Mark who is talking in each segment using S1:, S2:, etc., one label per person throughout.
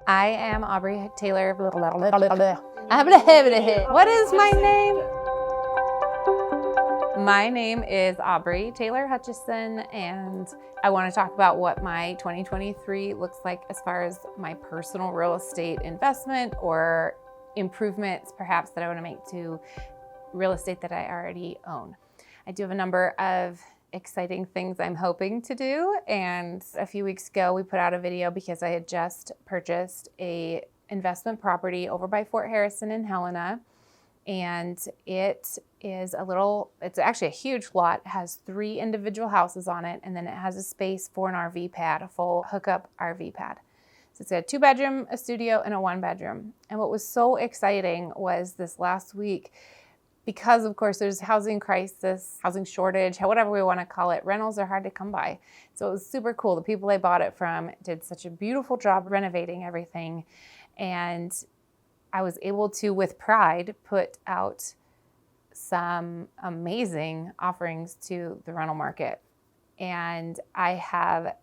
S1: I am Aubrey Taylor. What is my name? My name is Aubrey Taylor Hutchison, and I want to talk about what my 2023 looks like as far as my personal real estate investment or improvements perhaps that I want to make to real estate that I already own. I do have a number of exciting things I'm hoping to do, and a few weeks ago we put out a video because I had just purchased a investment property over by Fort Harrison in Helena, and it's actually a huge lot. It has 3 individual houses on it, and then it has a space for an RV pad, a full hookup RV pad. So it's got a 2-bedroom, a studio, and a 1-bedroom. And what was so exciting was this last week, because of course there's housing crisis, housing shortage, whatever we want to call it, rentals are hard to come by. So it was super cool. The people I bought it from did such a beautiful job renovating everything. And I was able to, with pride, put out some amazing offerings to the rental market. And I have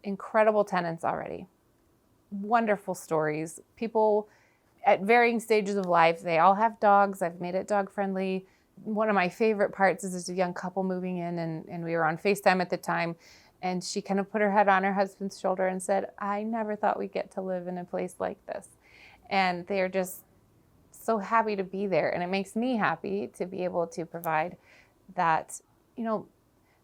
S1: incredible tenants already. Wonderful stories. People at varying stages of life. They all have dogs. I've made it dog friendly. One of my favorite parts is there's a young couple moving in, and we were on FaceTime at the time, and she kind of put her head on her husband's shoulder and said, "I never thought we'd get to live in a place like this." And they're just so happy to be there, and it makes me happy to be able to provide that. You know,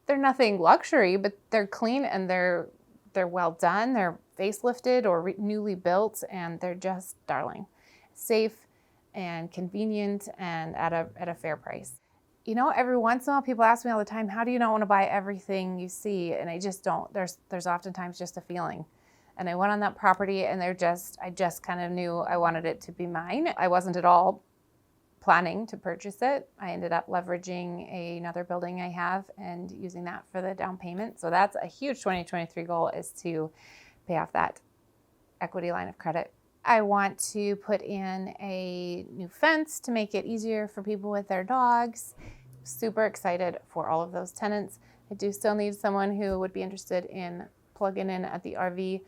S1: they're nothing luxury, but they're clean and they're well done. They're facelifted or newly built, and they're just darling. Safe and convenient and at a fair price. You know, every once in a while people ask me all the time, how do you not want to buy everything you see? And I just don't. There's oftentimes just a feeling. And I went on that property and I just kind of knew I wanted it to be mine. I wasn't at all planning to purchase it. I ended up leveraging another building I have and using that for the down payment. So that's a huge 2023 goal, is to pay off that equity line of credit. I want to put in a new fence to make it easier for people with their dogs. Super excited for all of those tenants. I do still need someone who would be interested in plugging in at the RV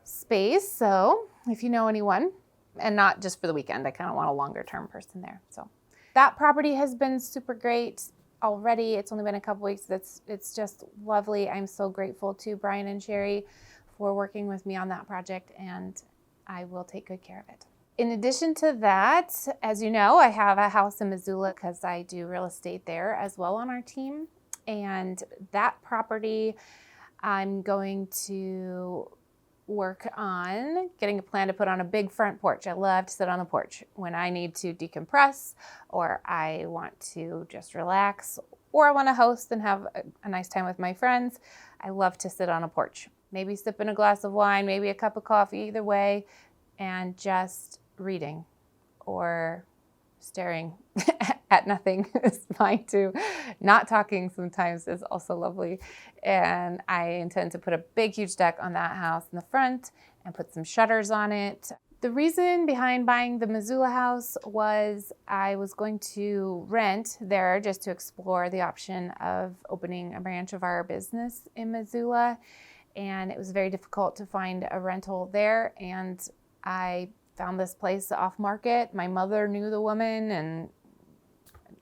S1: space. So if you know anyone, and not just for the weekend, I kind of want a longer term person there. So that property has been super great already. It's only been a couple weeks. It's just lovely. I'm so grateful to Brian and Sherry for working with me on that project, and I will take good care of it. In addition to that, as you know, I have a house in Missoula because I do real estate there as well on our team. And that property, I'm going to work on getting a plan to put on a big front porch. I love to sit on the porch when I need to decompress, or I want to just relax, or I want to host and have a nice time with my friends. I love to sit on a porch. Maybe sipping a glass of wine, maybe a cup of coffee, either way, and just reading or staring at nothing is fine too. Not talking sometimes is also lovely. And I intend to put a big, huge deck on that house in the front and put some shutters on it. The reason behind buying the Missoula house was I was going to rent there just to explore the option of opening a branch of our business in Missoula. And it was very difficult to find a rental there. And I found this place off market. My mother knew the woman, and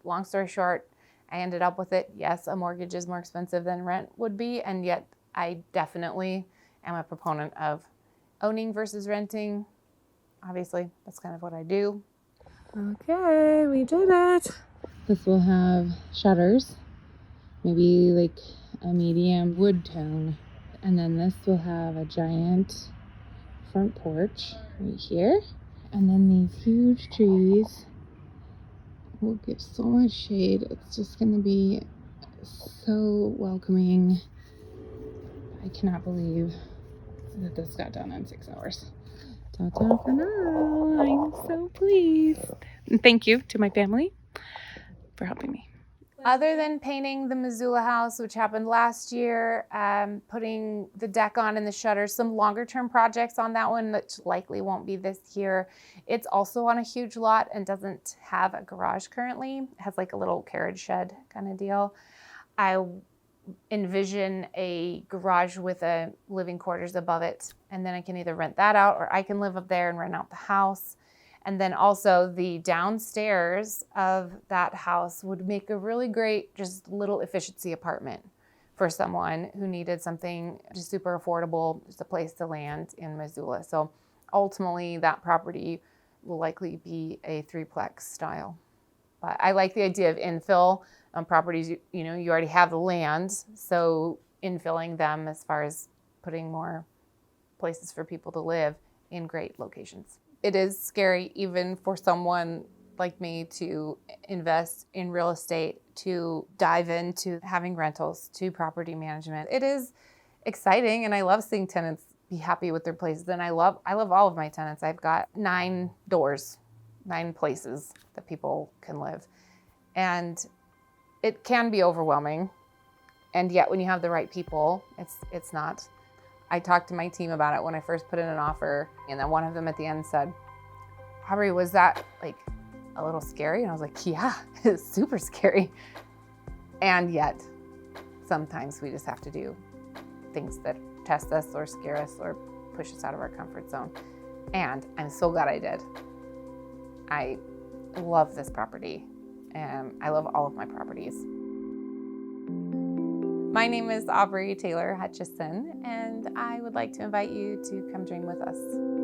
S1: long story short, I ended up with it. Yes, a mortgage is more expensive than rent would be, and yet I definitely am a proponent of owning versus renting. Obviously, that's kind of what I do. Okay, we did it. This will have shutters, maybe like a medium wood tone. And then this will have a giant front porch right here. And then these huge trees will give so much shade. It's just going to be so welcoming. I cannot believe that this got done in 6 hours. Ta-ta for now. I'm so pleased. And thank you to my family for helping me. Other than painting the Missoula house, which happened last year, putting the deck on and the shutters, some longer term projects on that one, which likely won't be this year. It's also on a huge lot and doesn't have a garage currently. It has like a little carriage shed kind of deal. I envision a garage with a living quarters above it. And then I can either rent that out or I can live up there and rent out the house. And then also the downstairs of that house would make a really great, just little efficiency apartment for someone who needed something just super affordable, just a place to land in Missoula. So ultimately that property will likely be a 3-plex style. But I like the idea of infill on properties. You know, you already have the land, so infilling them as far as putting more places for people to live in great locations. It is scary even for someone like me to invest in real estate, to dive into having rentals, to property management. It is exciting, and I love seeing tenants be happy with their places. And I love all of my tenants. I've got 9 doors, 9 places that people can live. And it can be overwhelming. And yet when you have the right people, it's not. I talked to my team about it when I first put in an offer, and then one of them at the end said, "Aubrey, was that like a little scary?" And I was like, "Yeah, it's super scary." And yet sometimes we just have to do things that test us or scare us or push us out of our comfort zone. And I'm so glad I did. I love this property, and I love all of my properties. My name is Aubrey Taylor Hutchison, and I would like to invite you to come dream with us.